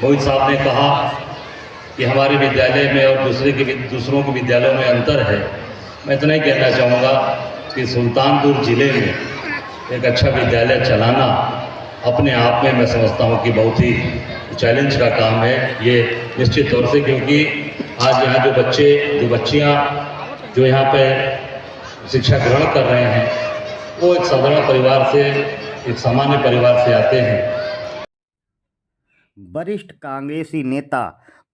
मोहित साहब ने कहा कि हमारे विद्यालय में और दूसरों के विद्यालयों में अंतर है। मैं इतना ही कहना चाहूँगा कि सुल्तानपुर ज़िले में एक अच्छा विद्यालय चलाना अपने आप में मैं समझता हूँ कि बहुत ही चैलेंज का काम है ये, निश्चित तौर से, क्योंकि आज यहाँ जो बच्चे जो बच्चियाँ जो यहाँ पर शिक्षा ग्रहण कर रहे हैं वो एक साधारण परिवार से, एक सामान्य परिवार से आते हैं। वरिष्ठ कांग्रेसी नेता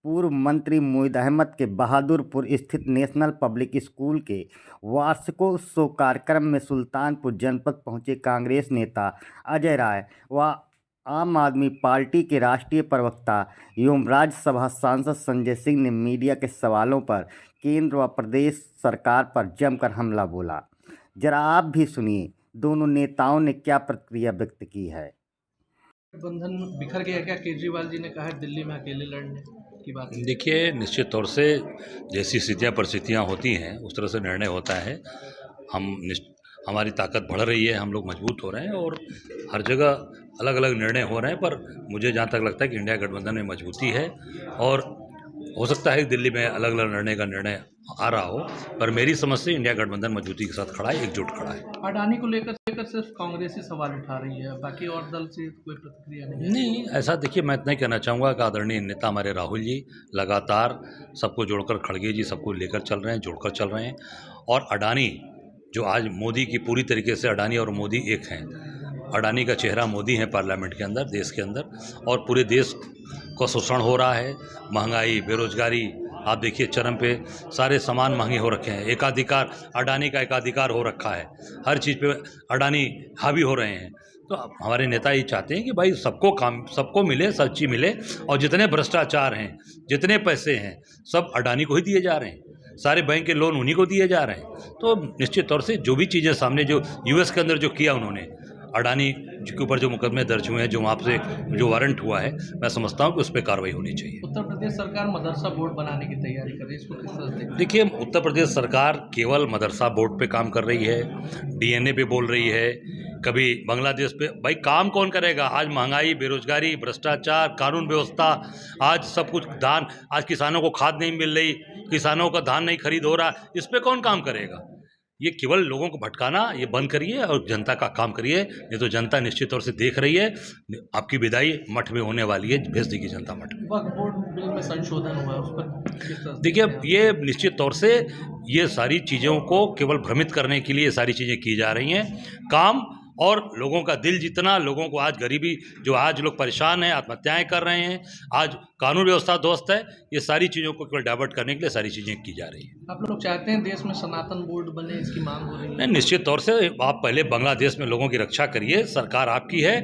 पूर्व मंत्री मोहित अहमद के बहादुरपुर स्थित नेशनल पब्लिक स्कूल के वार्षिकोत्सव कार्यक्रम में सुल्तानपुर जनपद पहुंचे कांग्रेस नेता अजय राय व आम आदमी पार्टी के राष्ट्रीय प्रवक्ता एवं राज्यसभा सांसद संजय सिंह ने मीडिया के सवालों पर केंद्र व प्रदेश सरकार पर जमकर हमला बोला। जरा आप भी सुनिए दोनों नेताओं ने क्या प्रतिक्रिया व्यक्त की है। गठबंधन बिखर गया क्या? केजरीवाल जी ने कहा है दिल्ली में अकेले लड़ने की बात। देखिए, निश्चित तौर से जैसी स्थितियाँ परिस्थितियाँ होती हैं उस तरह से निर्णय होता है। हमारी ताकत बढ़ रही है, हम लोग मजबूत हो रहे हैं और हर जगह अलग अलग निर्णय हो रहे हैं, पर मुझे जहाँ तक लगता है कि इंडिया गठबंधन में मजबूती है और हो सकता है कि दिल्ली में अलग अलग निर्णय आ रहा हो, पर मेरी समझ से इंडिया गठबंधन मजबूती के साथ खड़ा है, एकजुट खड़ा है। अडानी को लेकर सिर्फ कांग्रेस ही सवाल उठा रही है, बाकी और दल से कोई प्रतिक्रिया नहीं। ऐसा देखिए, मैं इतना ही कहना चाहूँगा कि आदरणीय नेता हमारे राहुल जी लगातार सबको जोड़कर, खड़गे जी सबको लेकर चल रहे हैं, जोड़कर चल रहे हैं। और अडानी जो आज मोदी की पूरी तरीके से, अडानी और मोदी एक हैं। अडानी का चेहरा मोदी है पार्लियामेंट के अंदर, देश के अंदर, और पूरे देश को शोषण हो रहा है। महंगाई, बेरोजगारी, आप देखिए चरम पे, सारे सामान महंगे हो रखे हैं। एकाधिकार, अडानी का एकाधिकार हो रखा है, हर चीज़ पे अडानी हावी हो रहे हैं। तो हमारे नेता ये चाहते हैं कि भाई सबको काम, सबको मिले, सब चीज़ मिले, और जितने भ्रष्टाचार हैं, जितने पैसे हैं, सब अडानी को ही दिए जा रहे हैं। सारे बैंक के लोन उन्हीं को दिए जा रहे हैं। तो निश्चित तौर से जो भी चीज़ें सामने, जो यूएस के अंदर जो किया उन्होंने, अडानी के ऊपर जो मुकदमे दर्ज हुए हैं, जो वहाँ से जो वारंट हुआ है, मैं समझता हूँ कि उस पर कार्रवाई होनी चाहिए। उत्तर प्रदेश सरकार मदरसा बोर्ड बनाने की तैयारी कर रही है, इसको किस तरह से? देखिए, उत्तर प्रदेश सरकार केवल मदरसा बोर्ड पे काम कर रही है, डीएनए पे बोल रही है, कभी बांग्लादेश पे। भाई काम कौन करेगा? आज महंगाई, बेरोजगारी, भ्रष्टाचार, कानून व्यवस्था, आज सब कुछ दान, आज किसानों को खाद नहीं मिल रही, किसानों का धान नहीं खरीद हो रहा, इस पर कौन काम करेगा? ये केवल लोगों को भटकाना, ये बंद करिए और जनता का काम करिए, नहीं तो जनता निश्चित तौर से देख रही है। आपकी विदाई मठ में होने वाली है, भेज देगी जनता मठ में। वक्फ बोर्ड बिल में संशोधन हुआ है, उस पर देखिए, ये निश्चित तौर से ये सारी चीज़ों को केवल भ्रमित करने के लिए ये सारी चीज़ें की जा रही हैं। काम और लोगों का दिल जितना, लोगों को आज गरीबी, जो आज लोग परेशान हैं, आत्महत्याएं कर रहे हैं, आज कानून व्यवस्था ध्वस्त है, ये सारी चीज़ों को केवल डाइवर्ट करने के लिए सारी चीज़ें की जा रही हैं। आप लोग चाहते हैं देश में सनातन बोर्ड बने, इसकी मांग हो रही है? नहीं, निश्चित तौर से आप पहले बांग्लादेश में लोगों की रक्षा करिए, सरकार आपकी है,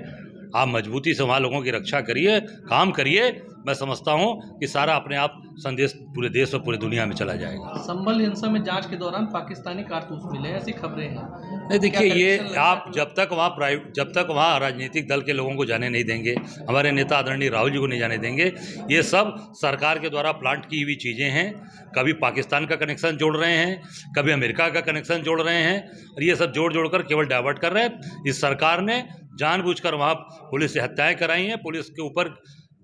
आप मजबूती से वहाँ लोगों की रक्षा करिए, काम करिए। मैं समझता हूँ कि सारा अपने आप संदेश पूरे देश और पूरी दुनिया में चला जाएगा। संभल हिंसा में जांच के दौरान पाकिस्तानी कारतूस मिले, ऐसी खबरें हैं। नहीं, देखिए, ये आप जब तक वहाँ राजनीतिक दल के लोगों को जाने नहीं देंगे, हमारे नेता आदरणीय राहुल जी को नहीं जाने देंगे, ये सब सरकार के द्वारा प्लांट की हुई चीज़ें हैं। कभी पाकिस्तान का कनेक्शन जोड़ रहे हैं, कभी अमेरिका का कनेक्शन जोड़ रहे हैं, और ये सब जोड़ कर केवल डाइवर्ट कर रहे हैं। इस सरकार ने जानबूझकर वहाँ पुलिस से हत्याएं कराई हैं। पुलिस के ऊपर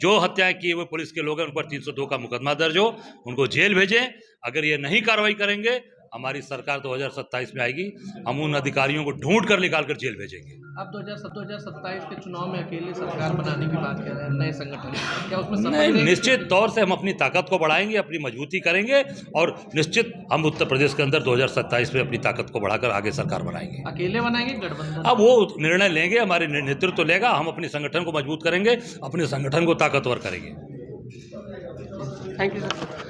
जो हत्याएं की हुए पुलिस के लोग हैं, उन पर 302 का मुकदमा दर्ज हो, उनको जेल भेजें। अगर ये नहीं कार्रवाई करेंगे, हमारी सरकार 2027 में आएगी, हम उन अधिकारियों को ढूंढ कर निकाल कर जेल भेजेंगे। आप 2027 के चुनाव में अकेले सरकार बनाने की बात कर रहे हैं, नए संगठन, क्या उसमें सफल नहीं, रहेंगे? निश्चित तौर से हम अपनी ताकत को बढ़ाएंगे, अपनी मजबूती करेंगे, और निश्चित हम उत्तर प्रदेश के अंदर 2027 में अपनी ताकत को बढ़ाकर आगे सरकार बनाएंगे। अकेले बनाएंगे गठबंधन? अब वो निर्णय लेंगे, हमारे नेतृत्व लेगा, हम अपने संगठन को मजबूत करेंगे, अपने संगठन को ताकतवर करेंगे। Thank you sir.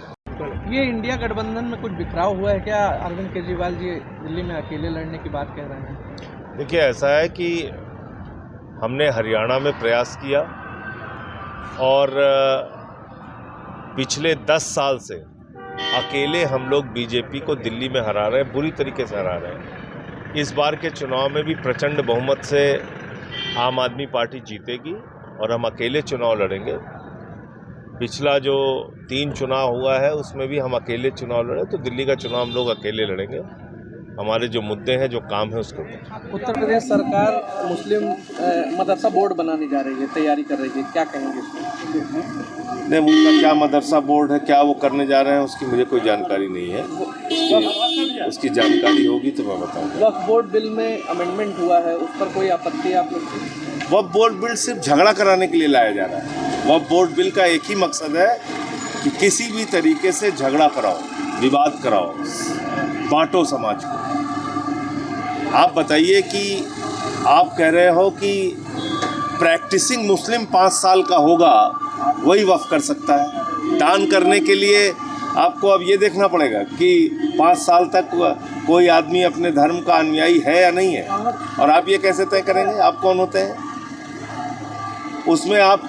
ये इंडिया गठबंधन में कुछ बिखराव हुआ है क्या? अरविंद केजरीवाल जी दिल्ली में अकेले लड़ने की बात कह रहे हैं। देखिए, ऐसा है कि हमने हरियाणा में प्रयास किया और पिछले 10 साल से अकेले हम लोग बीजेपी को दिल्ली में हरा रहे हैं, बुरी तरीके से हरा रहे हैं। इस बार के चुनाव में भी प्रचंड बहुमत से आम आदमी पार्टी जीतेगी और हम अकेले चुनाव लड़ेंगे। पिछला जो 3 चुनाव हुआ है उसमें भी हम अकेले चुनाव लड़े, तो दिल्ली का चुनाव हम लोग अकेले लड़ेंगे। हमारे जो मुद्दे हैं, जो काम है, उसके ऊपर। उत्तर प्रदेश सरकार मुस्लिम मदरसा बोर्ड बनाने जा रही है, तैयारी कर रही है, क्या कहेंगे इसमें? नहीं, उनका क्या मदरसा बोर्ड है, क्या वो करने जा रहे हैं, उसकी मुझे कोई जानकारी नहीं है। उसकी जानकारी होगी तो मैं बताऊंगा। वक्फ बोर्ड बिल में अमेंडमेंट हुआ है, उस पर कोई आपत्ति आप लोग की? वक्फ बोर्ड बिल सिर्फ झगड़ा कराने के लिए लाया जा रहा है। वक्फ बोर्ड बिल का एक ही मकसद है कि किसी भी तरीके से झगड़ा कराओ, विवाद कराओ, बांटो समाज को। आप बताइए कि आप कह रहे हो कि प्रैक्टिसिंग मुस्लिम 5 साल का होगा, वही वक्फ कर सकता है। दान करने के लिए आपको अब ये देखना पड़ेगा कि 5 साल तक कोई आदमी अपने धर्म का अनुयायी है या नहीं है, और आप ये कैसे तय करेंगे? आप कौन होते हैं? उसमें आप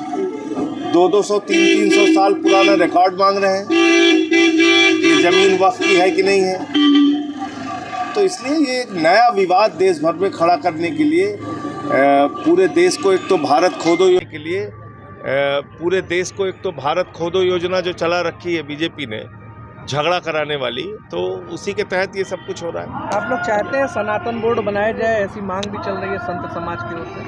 200-200, 300-300 साल पुराना रिकॉर्ड मांग रहे हैं कि ज़मीन वक्फ की है कि नहीं है। तो इसलिए ये एक नया विवाद देश भर में खड़ा करने के लिए पूरे देश को एक तो भारत खोदो के लिए पूरे देश को एक तो भारत खोदो योजना जो चला रखी है बीजेपी ने, झगड़ा कराने वाली, तो उसी के तहत ये सब कुछ हो रहा है। आप लोग चाहते हैं सनातन बोर्ड बनाया जाए, ऐसी मांग भी चल रही है संत समाज की ओर से?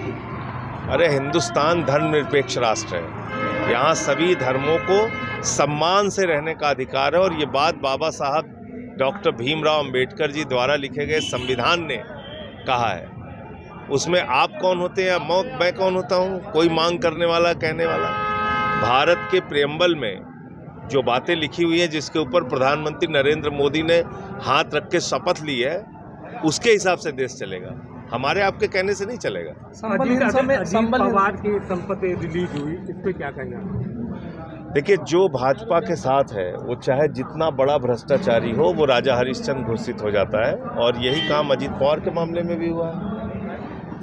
अरे, हिंदुस्तान धर्मनिरपेक्ष राष्ट्र है। यहाँ सभी धर्मों को सम्मान से रहने का अधिकार है, और ये बात बाबा साहब डॉक्टर भीमराव अंबेडकर जी द्वारा लिखे गए संविधान ने कहा है। उसमें आप कौन होते हैं, मैं कौन होता हूँ? कोई मांग करने वाला, कहने वाला। भारत के प्रेम्बल में जो बातें लिखी हुई हैं, जिसके ऊपर प्रधानमंत्री नरेंद्र मोदी ने हाथ रख के शपथ ली है, उसके हिसाब से देश चलेगा। हमारे आपके कहने से नहीं चलेगा। पवार की संपत्ति रिलीज हुई, इस पे क्या कहना है? देखिए, जो भाजपा के साथ है वो चाहे जितना बड़ा भ्रष्टाचारी हो, वो राजा हरिश्चंद्र घोषित हो जाता है, और यही काम अजीत पवार के मामले में भी हुआ है।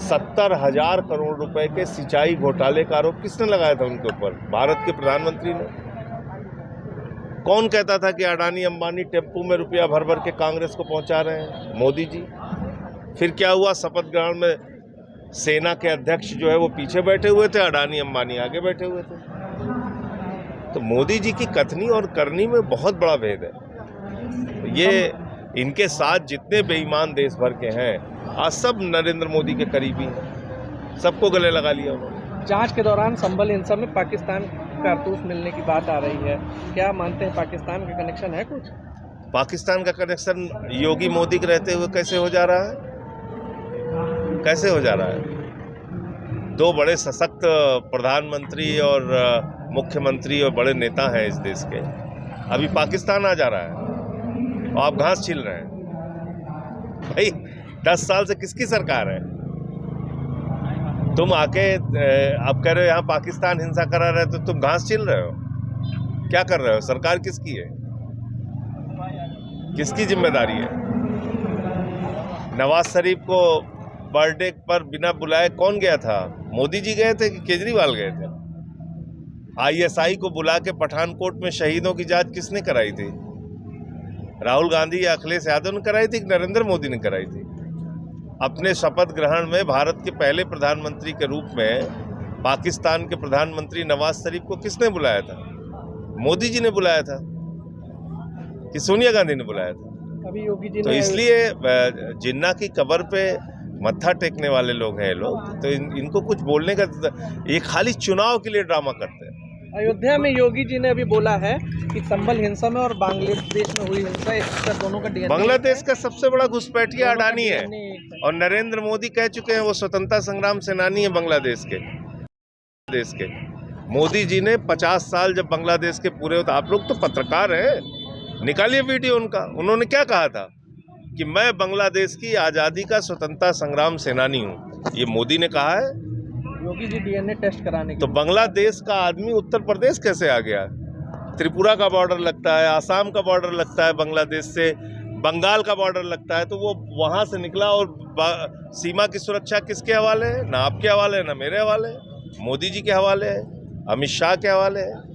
70,000 करोड़ रुपए के सिंचाई घोटाले का आरोप किसने लगाया था उनके ऊपर? भारत के प्रधानमंत्री ने। कौन कहता था कि अडानी अंबानी टेम्पू में रुपया भर भर के कांग्रेस को पहुंचा रहे हैं? मोदी जी। फिर क्या हुआ? शपथ ग्रहण में सेना के अध्यक्ष जो है वो पीछे बैठे हुए थे, अडानी अंबानी आगे बैठे हुए थे। तो मोदी जी की कथनी और करनी में बहुत बड़ा भेद है। ये इनके साथ जितने बेईमान देश भर के हैं, आज सब नरेंद्र मोदी के करीबी हैं, सबको गले लगा लिया उन्होंने। जांच के दौरान संभल हिंसा में पाकिस्तान कारतूस मिलने की बात आ रही है, क्या मानते हैं पाकिस्तान का कनेक्शन है कुछ? पाकिस्तान का कनेक्शन योगी मोदी के रहते हुए कैसे हो जा रहा है? कैसे हो जा रहा है? 2 बड़े सशक्त प्रधानमंत्री और मुख्यमंत्री और बड़े नेता हैं इस देश के, अभी पाकिस्तान आ जा रहा है और आप घास छील रहे हैं। भाई, 10 साल से किसकी सरकार है? तुम आके आप कह रहे हो यहाँ पाकिस्तान हिंसा करा रहे, तो तुम घास छील रहे हो? क्या कर रहे हो? सरकार किसकी है? किसकी जिम्मेदारी है? नवाज शरीफ को बर्थडे पर बिना बुलाए कौन गया था? मोदी जी गए थे कि केजरीवाल गए थे? ISI को बुला के पठानकोट में शहीदों की जांच किसने कराई थी? राहुल गांधी या अखिलेश यादव ने कराई थी कि नरेंद्र मोदी ने कराई थी? अपने शपथ ग्रहण में भारत के पहले प्रधानमंत्री के रूप में पाकिस्तान के प्रधानमंत्री नवाज शरीफ को किसने बुलाया था? मोदी जी ने बुलाया था कि सोनिया गांधी ने बुलाया था? अभी योगी जी तो ने इसलिए जिन्ना की कब्र पे मत्था टेकने वाले लोग हैं लोग, तो इनको कुछ बोलने का, ये खाली चुनाव के लिए ड्रामा करते हैं। अयोध्या में योगी जी ने अभी बोला है कि संभल हिंसा में और बांग्लादेश में हुई हिंसा, इसका दोनों का DNA बांग्लादेश का सबसे बड़ा घुसपैठिया अडानी है, और नरेंद्र मोदी कह चुके हैं वो स्वतंत्रता संग्राम सेनानी है बांग्लादेश के। मोदी जी ने 50 साल जब बांग्लादेश के पूरे होते, आप लोग तो पत्रकार हैं, निकालिए वीडियो उनका। उन्होंने क्या कहा था कि मैं बांग्लादेश की आज़ादी का स्वतंत्रता संग्राम सेनानी हूँ, ये मोदी ने कहा है। योगी जी DNA टेस्ट कराने तो बांग्लादेश का आदमी उत्तर प्रदेश कैसे आ गया? त्रिपुरा का बॉर्डर लगता है, आसाम का बॉर्डर लगता है, बांग्लादेश से बंगाल का बॉर्डर लगता है, तो वो वहाँ से निकला। और सीमा की सुरक्षा किसके हवाले है? ना आपके हवाले है, ना मेरे हवाले है, मोदी जी के हवाले है, अमित शाह के हवाले है।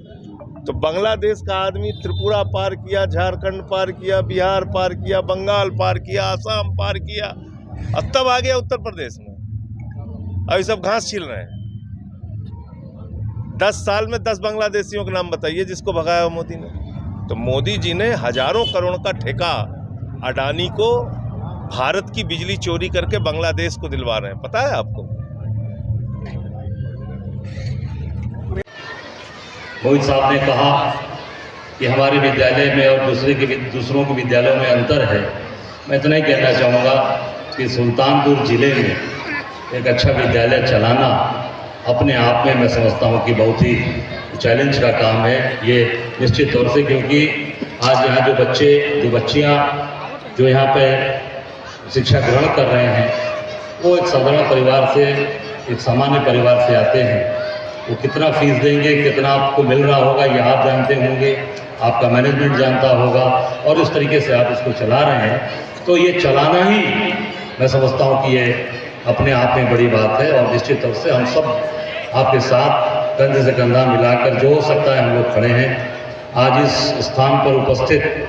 तो बांग्लादेश का आदमी त्रिपुरा पार किया, झारखंड पार किया, बिहार पार किया, बंगाल पार किया, आसाम पार किया, अब तब आ गया उत्तर प्रदेश में। अभी सब घास छील रहे हैं। 10 साल में 10 बांग्लादेशियों के नाम बताइए जिसको भगाया मोदी ने। तो मोदी जी ने हजारों करोड़ का ठेका अडानी को भारत की बिजली चोरी करके बांग्लादेश को दिलवा रहे हैं, पता है आपको? मोहित साहब ने कहा कि हमारे विद्यालय में और दूसरों के विद्यालयों में अंतर है। मैं इतना ही कहना चाहूँगा कि सुल्तानपुर ज़िले में एक अच्छा विद्यालय चलाना अपने आप में मैं समझता हूँ कि बहुत ही चैलेंज का काम है ये, निश्चित तौर से, क्योंकि आज यहाँ जो बच्चियाँ जो यहाँ पे शिक्षा ग्रहण कर रहे हैं वो एक साधारण परिवार से, एक सामान्य परिवार से आते हैं। वो कितना फीस देंगे, कितना आपको मिल रहा होगा ये आप जानते होंगे, आपका मैनेजमेंट जानता होगा, और इस तरीके से आप इसको चला रहे हैं। तो ये चलाना ही मैं समझता हूँ कि ये अपने आप में बड़ी बात है, और निश्चित तौर से हम सब आपके साथ कंधे से कंधा मिलाकर जो हो सकता है हम लोग खड़े हैं। आज इस स्थान पर उपस्थित